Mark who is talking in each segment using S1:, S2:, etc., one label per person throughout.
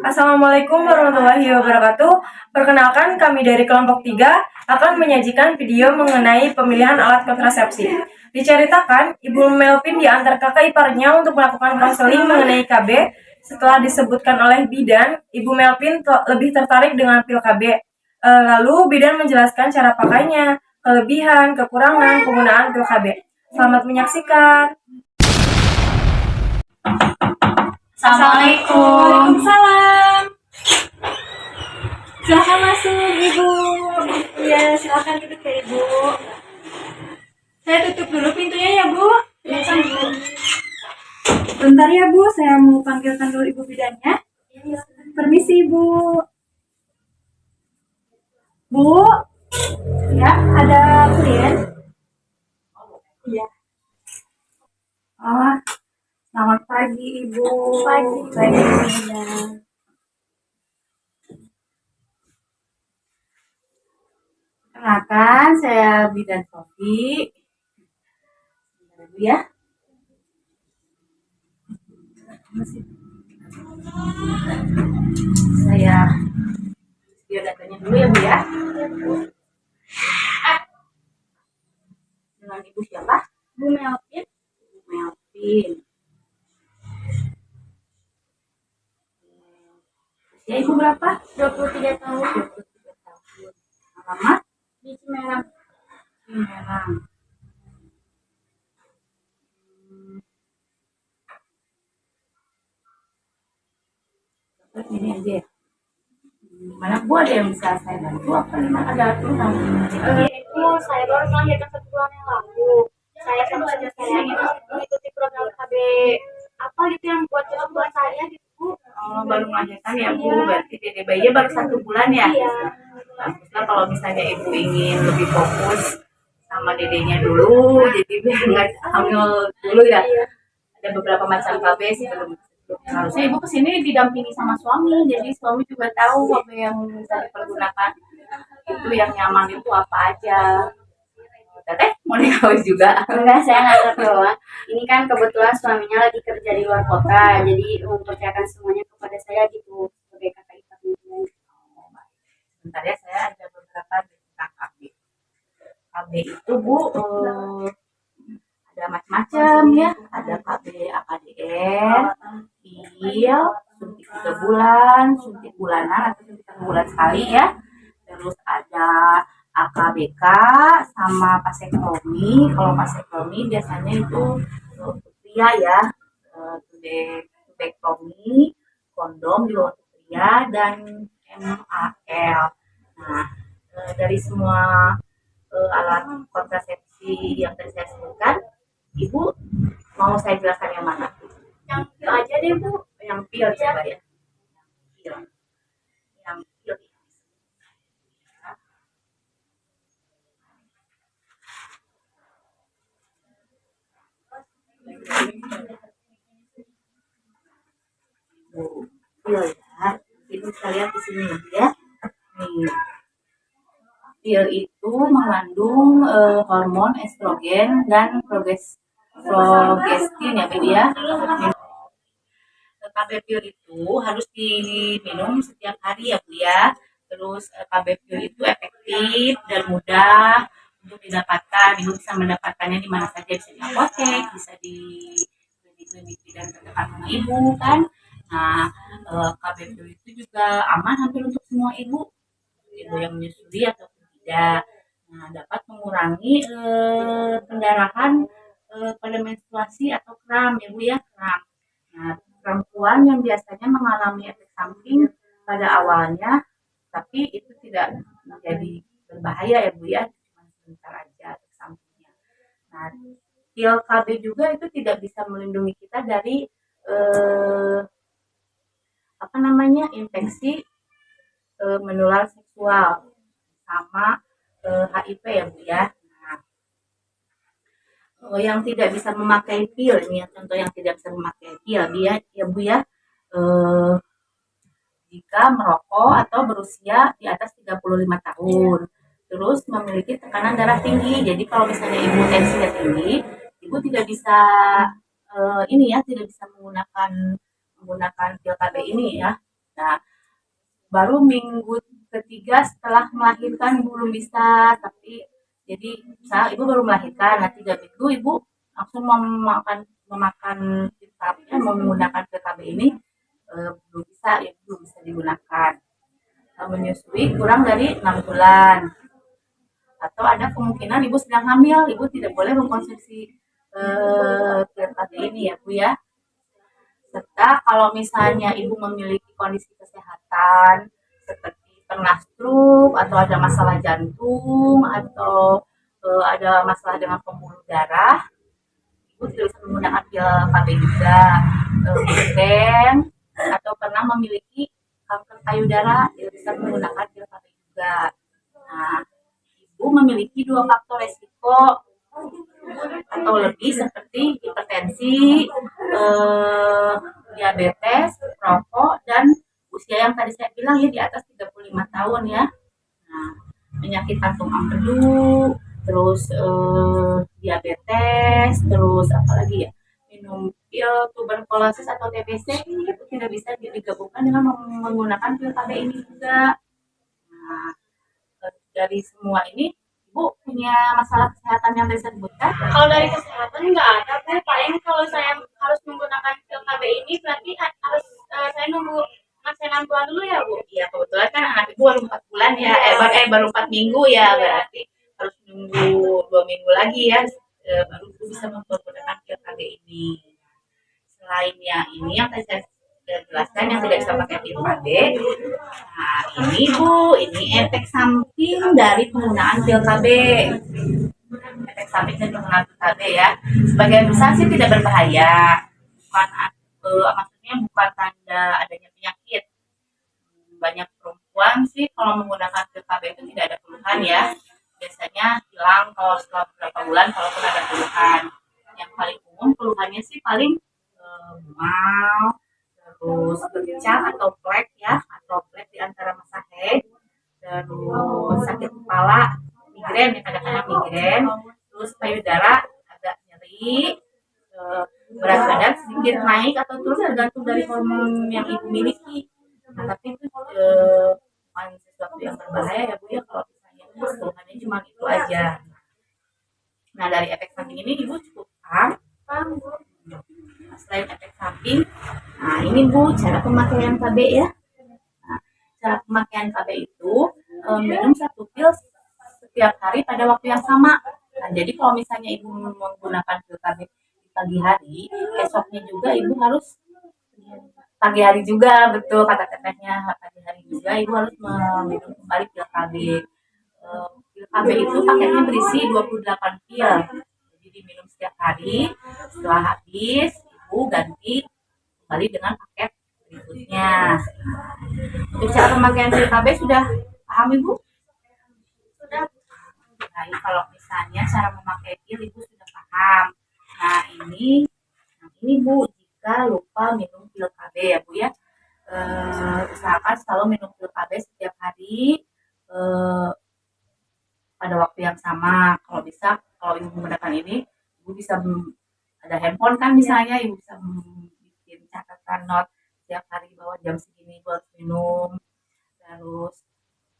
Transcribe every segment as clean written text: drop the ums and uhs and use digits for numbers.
S1: Assalamualaikum warahmatullahi wabarakatuh. Perkenalkan, kami dari kelompok 3 akan menyajikan video mengenai pemilihan alat kontrasepsi. Diceritakan, Ibu Melvin diantar kakak iparnya untuk melakukan konseling mengenai KB. Setelah disebutkan oleh bidan, Ibu Melvin lebih tertarik dengan pil KB. Lalu bidan menjelaskan cara pakainya, kelebihan, kekurangan penggunaan pil KB. Selamat menyaksikan.
S2: Assalamualaikum.
S1: Salam.
S2: Silahkan masuk, Ibu.
S1: Ya, silakan duduk ya, Ibu.
S2: Saya tutup dulu pintunya ya, Bu.
S1: Ya, Bu.
S2: Bentar ya, Bu. Saya mau panggilkan dulu Ibu bidannya. Permisi, Ibu. Bu. Ya, ada klien. Iya. Oh, selamat pagi, Ibu.
S1: Pagi.
S2: Pagi, Bu Bidan. Kenalkan, saya Bidan Sofi. Bentar, Bu ya. Saya biodatanya dulu ya, Bu ya. Dengan Ibu siapa?
S1: Bu Melvin.
S2: Ibu Melvin. Usia Ibu berapa?
S1: 23 tahun.
S2: 23 tahun. Alamat?
S1: Di Cimerang.
S2: Cimerang. Ini aja ya. Mana Bu ada yang bisa saya bantu? Apa memang ada aturan?
S1: Ibu, saya baru melahirkan 1 bulan yang lalu. Saya sama saja saya mengikuti program KB. Apa gitu yang buat cocok buat saya gitu, Bu?
S2: Oh, baru melahirkan ya Bu. Berarti dede bayinya baru 1 bulan ya?
S1: Iya.
S2: Baguslah kalau misalnya Ibu ingin lebih fokus sama dedenya dulu, jadi biar nggak hamil dulu ya. Ada beberapa macam KB sebelum harusnya Ibu kesini didampingi sama suami, jadi suami juga tahu apa yang bisa dipergunakan, itu yang nyaman itu apa aja. Teteh mau nikah juga?
S3: Enggak, saya ngantar doang. Ini kan kebetulan suaminya lagi kerja di luar kota, jadi mempercayakan semuanya kepada saya gitu sebagai kakak iparnya.
S2: Sebentar ya, saya ada beberapa tentang KB. KB itu Bu ada macam-macam ya, ada KB AKDN, pil, suntik 3 bulan, suntik bulanan atau suntik 1 bulan sekali ya. Terus ada AKBK sama vasektomi. Kalau vasektomi biasanya itu untuk pria ya, tubektomi, kondom juga untuk pria dan MAL. Nah, dari semua alat kontrasepsi yang tadi saya sebutkan, Ibu mau saya jelaskan yang mana?
S1: Yang pil aja deh, Bu.
S2: Yang pil coba ya. Pil. Yang pil. Pil ya. Ibu bisa lihat di sini ya. Nih. Pil itu mengandung hormon estrogen dan progestin ya Bu ya. KB pil itu harus diminum setiap hari ya Bu ya. Terus KB pil itu efektif dan mudah untuk didapatkan. Ibu bisa mendapatkannya di mana saja, bisa di apotek, bisa di klinik bidan terdekat rumah Ibu kan. Nah, KB pil itu juga aman hampir untuk semua ibu yang menyusui ataupun tidak. Nah, dapat mengurangi pendarahan pada menstruasi atau kram ya Bu ya, kram. Nah, perempuan yang biasanya mengalami efek samping pada awalnya, tapi itu tidak menjadi berbahaya ya Bu ya, cuma sebentar aja efek sampingnya. Nah, pil KB juga itu tidak bisa melindungi kita dari infeksi menular seksual sama HIV ya Bu ya. Nah, yang tidak bisa memakai pil ini ya, contoh yang tidak bisa memakai pil dia ya Bu ya, jika merokok atau berusia di atas 35 tahun, terus memiliki tekanan darah tinggi. Jadi kalau misalnya Ibu tensinya tinggi, Ibu tidak bisa tidak bisa menggunakan pil KB ini ya. Nah, baru minggu ketiga setelah melahirkan belum bisa, tapi jadi misal ibu baru melahirkan, nah 3 minggu ibu langsung memakan kitabnya menggunakan PKB ini belum bisa, ya belum bisa digunakan. Menyusui kurang dari 6 bulan, atau ada kemungkinan ibu sedang hamil, ibu tidak boleh mengkonsumsi pil KB ini ya Bu ya. Serta kalau misalnya ibu memiliki kondisi kesehatan seperti pernah stroke atau ada masalah jantung atau ada masalah dengan pembuluh darah, ibu tidak bisa menggunakan pil KB juga. Kemudian atau pernah memiliki kanker payudara, tidak bisa menggunakan pil KB juga. Nah, ibu memiliki 2 faktor resiko atau lebih seperti hipertensi, diabetes, rokok, dan usia yang tadi saya bilang ya di atas 35 tahun ya. Nah, penyakit jantung empedu, terus diabetes, terus apalagi ya, minum pil tuberkulosis atau TBC itu tidak bisa digabungkan dengan menggunakan pil KB ini juga. Nah, dari semua ini Ibu punya masalah kesehatan yang tadi saya sebutkan?
S3: Kalau dari kesehatan nggak ada, Bu. Paling kalau saya harus menggunakan pil KB ini berarti harus saya nunggu masa 6 bulan dulu ya, Bu?
S2: Iya, kebetulan kan anak ibu baru 4 bulan ya, baru 4 minggu ya, berarti harus nunggu 2 minggu lagi ya, baru ibu bisa menggunakan pil KB ini. Selain yang ini yang tadi saya jelaskan yang tidak bisa pakai pil KB, nah ini Bu, ini efek samping dari penggunaan pil KB. Efek samping dari penggunaan pil KB ya, sebagian besar sih tidak berbahaya, bukan maksudnya bukan tanda adanya penyakit. Banyak perempuan sih kalau menggunakan pil KB itu tidak ada keluhan ya, biasanya hilang kalau setelah beberapa bulan kalaupun ada keluhan. Yang paling umum keluhannya sih paling mual, terus bercak atau plek ya, atau plek di antara masa haid, terus sakit kepala, migrain ya, kadang-kadang migrain, terus payudara agak nyeri, berat badan sedikit naik atau turun tergantung dari hormon yang ibu miliki. Nah, tapi itu bukan sesuatu yang berbahaya ya Bu ya, kalau misalnya keluhannya cuma itu aja. Nah, dari efek samping ini ibu cukup paham? Nah, selain efek samping, nah ini Bu cara pemakaian KB ya. Nah, cara pemakaian KB itu minum 1 pil setiap hari pada waktu yang sama. Nah, jadi kalau misalnya ibu menggunakan pil KB di pagi hari, esoknya juga ibu harus pagi hari juga, betul kata tetehnya, pagi hari juga ibu harus meminum kembali pil KB. Pil KB itu paketnya berisi 28 pil, jadi diminum setiap hari. Setelah habis ibu ganti kembali dengan paket berikutnya. Untuk cara pemakaian pil KB sudah paham ibu? Sudah. Nah, kalau misalnya cara memakai pil ibu sudah paham. Nah ini Bu, jika lupa minum pil KB ya Bu ya, usahakan selalu minum pil KB setiap hari pada waktu yang sama. Kalau bisa, kalau ibu menggunakan ini, ibu bisa ada handphone kan misalnya, ibu bisa bikin catatan note setiap hari bahwa jam segini ibu harus minum. Terus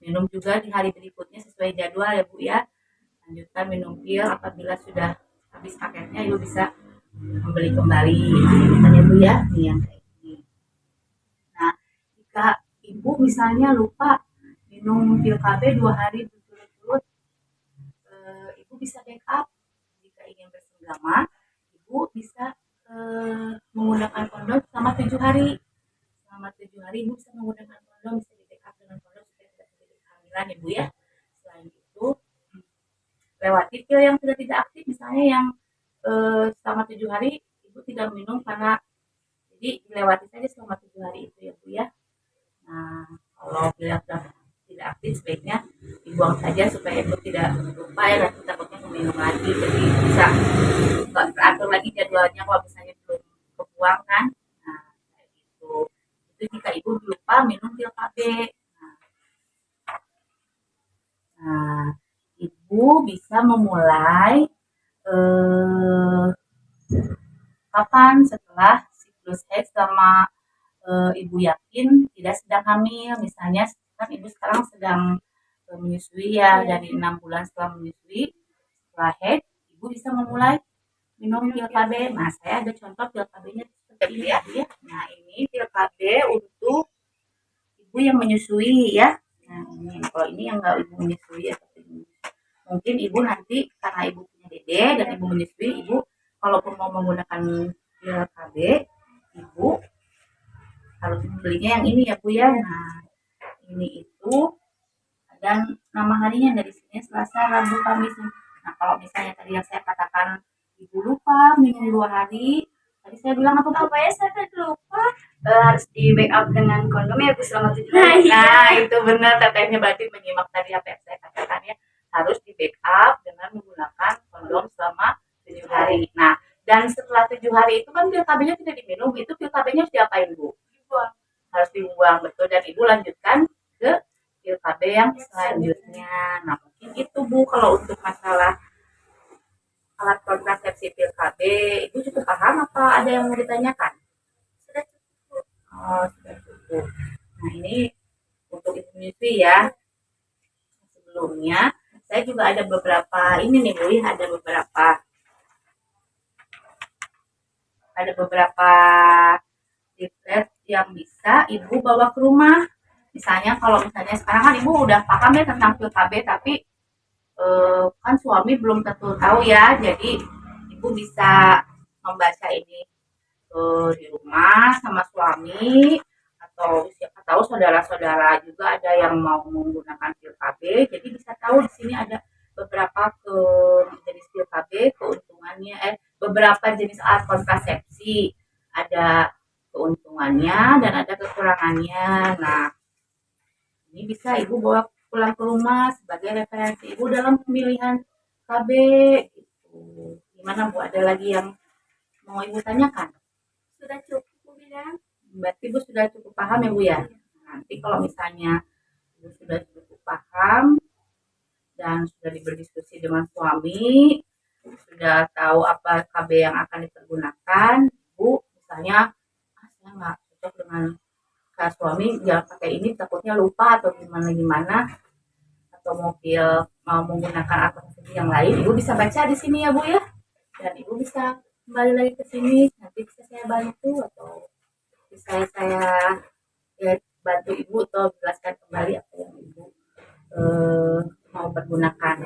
S2: minum juga di hari berikutnya sesuai jadwal ya Bu ya. Lanjutkan minum pil, apabila sudah habis paketnya ibu bisa membeli kembali. Misalnya Bu ya, nih yang kayak ini. Nah, jika ibu misalnya lupa minum pil KB 2 hari berturut-turut, ibu bisa backup. Jika ingin bersenggama, ibu bisa menggunakan kondom selama 7 hari. Selama 7 hari ibu bisa menggunakan kondom, bisa di backup dengan kondom supaya tidak terjadi kehamilan ya Bu ya. Selain itu, lewati pil yang sudah tidak aktif, misalnya yang selama 7 hari ibu tidak minum karena, jadi dilewati saja selama 7 hari itu ya Bu ya. Nah, kalau pil yang sudah tidak aktif sebaiknya dibuang saja supaya ibu tidak lupa ya, nanti takutnya minum lagi, jadi bisa nggak teratur lagi jadwalnya kalau misalnya belum kebuang kan. Nah, kayak gitu. Itu jika ibu lupa minum pil KB. Nah, ibu bisa memulai kapan? Setelah siklus haid selama ibu yakin tidak sedang hamil, misalnya kan ibu sekarang sedang menyusui ya, dari 6 bulan setelah menyusui, setelah head, ibu bisa memulai minum pil KB. Nah, saya ada contoh pil KB-nya seperti ini ya, Bu ya. Nah, ini pil KB untuk ibu yang menyusui ya. Nah, ini kalau ini yang nggak ibu menyusui ya, mungkin ibu nanti karena ibu punya dede dan ibu menyusui, ibu kalaupun mau menggunakan pil KB, ibu harus membelinya yang ini ya Bu ya. Nah, ini itu dan nama harinya dari sini Selasa, Rabu, Kamis. Nah, kalau misalnya tadi yang saya katakan ibu lupa minum 2 hari, tadi saya bilang apa Bu?
S3: Apa ya, saya tadi lupa. Harus di backup dengan kondom ya Bu selama 7
S2: Nah,
S3: hari.
S2: itu benar, tetehnya berarti menyimak tadi apa yang saya katakan ya. Harus di backup dengan menggunakan kondom selama 7 hari. Nah, dan setelah 7 hari itu kan pil KB-nya tidak diminum, itu pil KB-nya harus diapain Bu? Harus dibuang, betul. Dan ibu lanjutkan ke pil KB yang selanjutnya. Nah, mungkin itu Bu kalau untuk masalah alat kontrasepsi pil KB. Ibu cukup paham apa ada yang mau ditanyakan?
S3: Sudah cukup.
S2: Oh, sudah cukup. Nah, ini untuk ibu menyusui ya. Sebelumnya saya juga ada beberapa ini nih Bu, ya, ada beberapa leaflet yang bisa ibu bawa ke rumah. Misalnya kalau misalnya sekarang kan ibu udah paham ya tentang pil KB, tapi kan suami belum tentu tahu ya. Jadi ibu bisa membaca ini di rumah sama suami, atau siapa tahu saudara-saudara juga ada yang mau menggunakan pil KB. Jadi bisa tahu di sini ada beberapa jenis pil KB, keuntungannya, beberapa jenis alat kontrasepsi, ada keuntungannya dan ada kekurangannya. Nah, ini bisa ibu bawa pulang ke rumah sebagai referensi ibu dalam pemilihan KB gitu. Gimana Bu, ada lagi yang mau ibu tanyakan?
S3: Sudah cukup Bu bilang.
S2: Berarti ibu sudah cukup paham ya Bu ya. Nanti kalau misalnya ibu sudah cukup paham dan sudah berdiskusi dengan suami, sudah tahu apa KB yang akan dipergunakan, ibu misalnya saya nggak cocok dengan suami, jangan pakai ini takutnya lupa atau gimana, atau mau menggunakan aplikasi yang lain, ibu bisa baca di sini ya Bu ya, dan ibu bisa kembali lagi ke sini, nanti bisa saya bantu atau bisa saya ya, bantu ibu atau jelaskan kembali apa yang ibu mau pergunakan.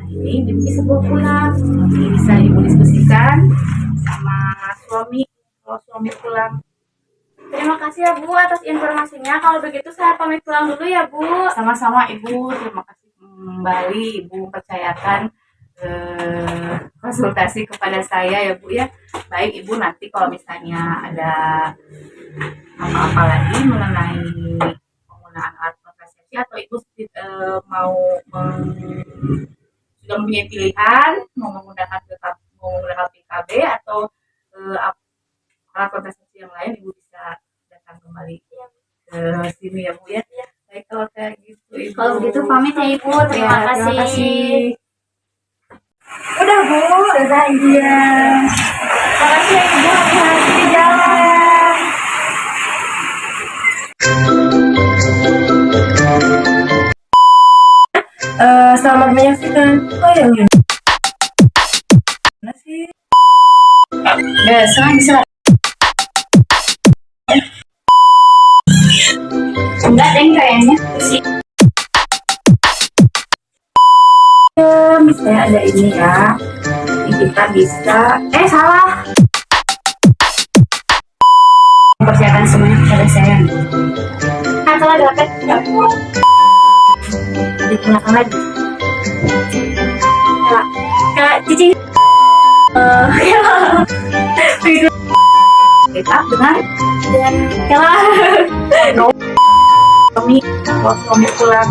S2: Ini bisa bawa pulang, ini bisa ibu diskusikan sama suami kalau suami pulang.
S3: Terima kasih ya Bu atas informasinya. Kalau begitu saya pamit pulang dulu ya Bu.
S2: Sama-sama Ibu, terima kasih kembali Ibu percayakan konsultasi kepada saya ya Bu ya. Baik Ibu, nanti kalau misalnya ada apa-apa lagi mengenai penggunaan alat kontrasepsi atau Ibu sudah mempunyai pilihan mau menggunakan PKB atau alat kontrasepsi yang lain, Ibu bisa datang kembali ke sini ya Bu ya. Baik, kalau kayak gitu Ibu.
S3: Kalau begitu pamit ya Ibu. Terima kasih.
S1: Udah Bu.
S3: Sudah iya.
S1: Makasih ya Ibu, hati-hati di jalan. Selamat menyaksikan wayangnya. Mana sih?
S3: Bisa. Enggak deng kayaknya.
S2: Misalnya ada ini ya, ini kita bisa salah
S3: Persiapan semuanya kepada saya. Kalau dapat
S2: digunakan lagi.
S3: Kak Cici.
S2: Kita dengan
S3: Kela.
S2: suami, kalau suami pulang.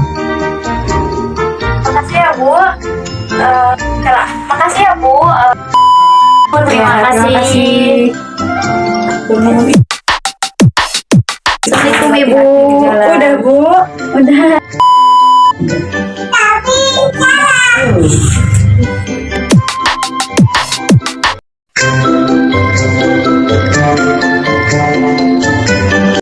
S3: Makasih ya Bu. Kela. Makasih ya Bu. Terima kasih. Assalamualaikum Ibu.
S1: Udah Bu.
S3: Udah.